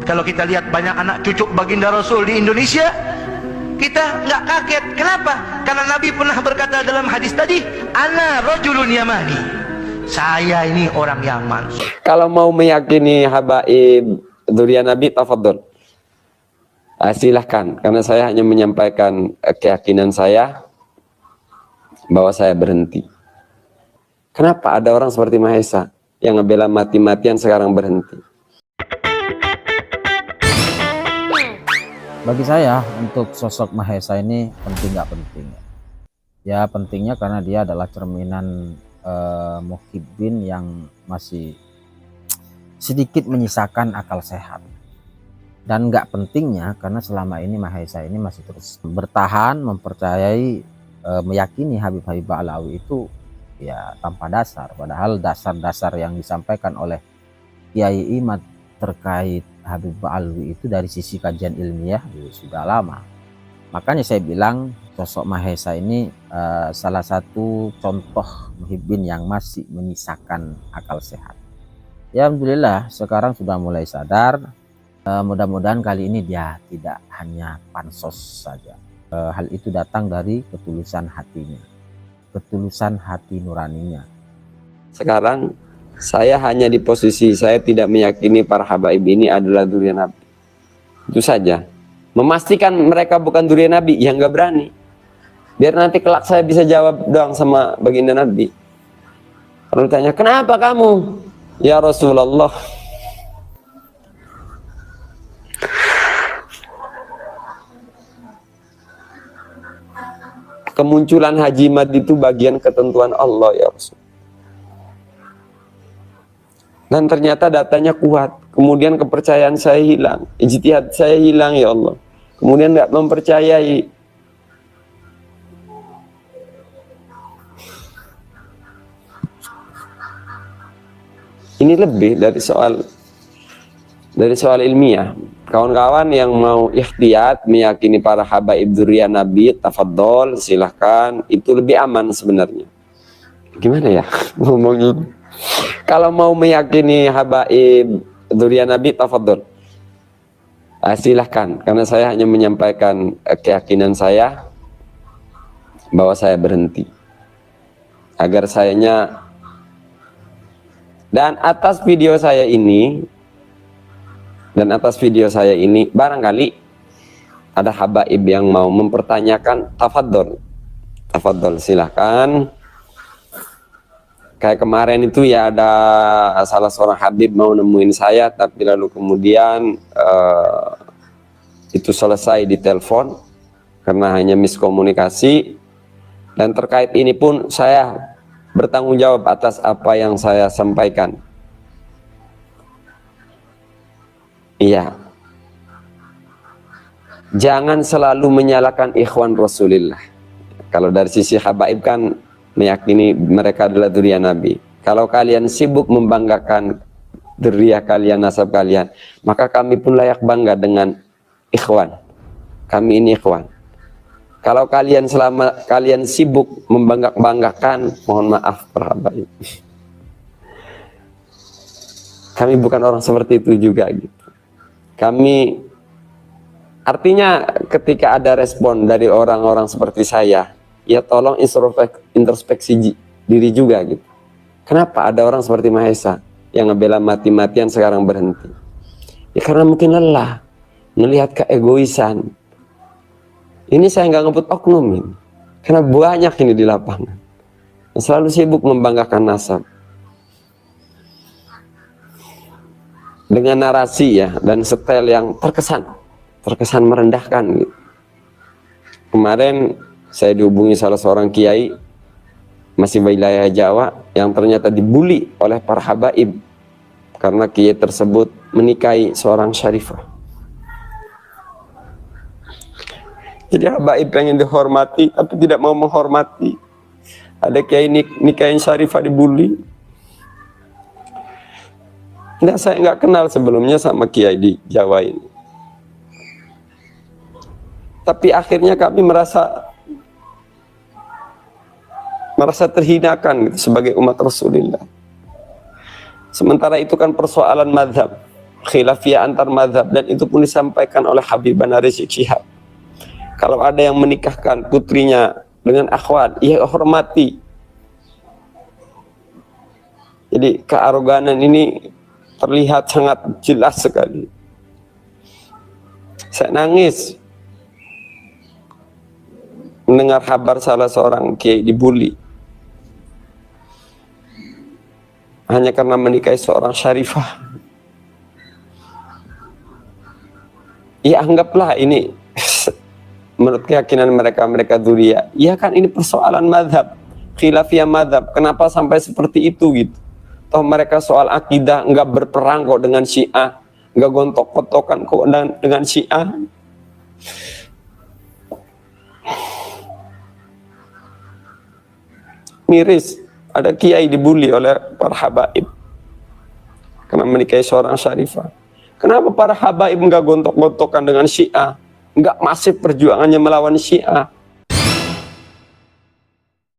Kalau kita lihat banyak anak cucu baginda Rasul di Indonesia, kita nggak kaget. Kenapa? Karena Nabi pernah berkata dalam hadis tadi, ana rajulun yamani, saya ini orang Yaman. Kalau mau meyakini habaib dzurriyyah Nabi, tafadhol. Silahkan, karena saya hanya menyampaikan keyakinan saya bahwa saya berhenti. Kenapa ada orang seperti Mahesa yang ngebela mati-matian sekarang berhenti? Bagi saya, untuk sosok Mahesa ini penting nggak penting? Ya pentingnya karena dia adalah cerminan muhibbin yang masih sedikit menyisakan akal sehat. Dan nggak pentingnya karena selama ini Mahesa ini masih terus bertahan, mempercayai, meyakini Habib-Habib Ba'alawi itu ya tanpa dasar. Padahal dasar-dasar yang disampaikan oleh Kiai Imad terkait Habib Ba'alawi itu dari sisi kajian ilmiah sudah lama. Makanya saya bilang sosok Mahesa ini salah satu contoh muhibbin yang masih menyisakan akal sehat. Ya alhamdulillah sekarang sudah mulai sadar. Mudah-mudahan kali ini dia tidak hanya pansos saja. Hal itu datang dari ketulusan hatinya, ketulusan hati nuraninya. Sekarang saya hanya di posisi saya tidak meyakini para habaib ini adalah dzurriyyah Nabi. Itu saja. Memastikan mereka bukan dzurriyyah Nabi, ya nggak berani. Biar nanti kelak saya bisa jawab doang sama baginda Nabi. Kalau ditanya, kenapa kamu? Ya Rasulullah, kemunculan Haji Imad itu bagian ketentuan Allah ya Rasul. Dan ternyata datanya kuat. Kemudian kepercayaan saya hilang, ijtihad saya hilang ya Allah. Kemudian nggak mempercayai. Ini lebih dari soal ilmiah. Kawan-kawan yang mau ikhtiyat meyakini para habaib dzurriyyah Nabi, tafadhol, silahkan. Itu lebih aman sebenarnya. Gimana ya ngomongin? Kalau mau meyakini habaib dzurriyyah Nabi, tafadhol. Silahkan, karena saya hanya menyampaikan keyakinan saya bahwa saya berhenti. Agar sayanya, dan atas video saya ini, barangkali ada habaib yang mau mempertanyakan, tafadhol. Tafadhol, silahkan. Kayak kemarin itu ya ada salah seorang habib mau nemuin saya, tapi lalu kemudian itu selesai di telepon karena hanya miskomunikasi. Dan terkait ini pun saya bertanggung jawab atas apa yang saya sampaikan. Iya. Jangan selalu menyalahkan ikhwan Rasulillah. Kalau dari sisi habaib kan meyakini mereka adalah dzurriyyah Nabi. Kalau kalian sibuk membanggakan dzurriyyah kalian, nasab kalian, maka kami pun layak bangga dengan ikhwan. Kami ini ikhwan. Kalau kalian selama kalian sibuk membanggakan, mohon maaf para habaib. Kami bukan orang seperti itu juga gitu. Kami, artinya ketika ada respon dari orang-orang seperti saya, ya tolong introspeksi diri juga gitu. Kenapa ada orang seperti Mahesa yang ngebela mati-matian sekarang berhenti? Ya karena mungkin lelah melihat keegoisan. Ini saya nggak ngebut oknum ini, karena banyak ini di lapangan yang selalu sibuk membanggakan nasab dengan narasi ya dan setel yang terkesan merendahkan gitu. Kemarin saya dihubungi salah seorang kiai masih wilayah Jawa yang ternyata dibully oleh para habaib karena kiai tersebut menikahi seorang syarifah. Jadi habaib pengen dihormati tapi tidak mau menghormati. Ada kiai nikahin syarifah dibully. Nah, saya nggak kenal sebelumnya sama kiai di Jawa ini. Tapi akhirnya kami merasa terhinakan gitu, sebagai umat Rasulullah. Sementara itu kan persoalan mazhab. khilafiyah antar mazhab, dan itu pun disampaikan oleh Habibana Rizik Syihab. Kalau ada yang menikahkan putrinya dengan akhwat, ia hormati. Jadi kearoganan ini terlihat sangat jelas sekali. Saya nangis mendengar kabar salah seorang kiai dibully hanya karena menikahi seorang syarifah. Ya anggaplah ini menurut keyakinan mereka dzuriyah. Ya kan ini persoalan madhab, khilafiyah madhab. Kenapa sampai seperti itu gitu? Toh mereka soal akidah enggak berperang kok dengan Syiah, enggak gontok-gontokan kok dengan Syiah. Miris, ada kiai dibully oleh para habaib karena menikahi seorang syarifah. Kenapa para habaib enggak gontok-gontokan dengan Syiah, enggak masif perjuangannya melawan Syiah?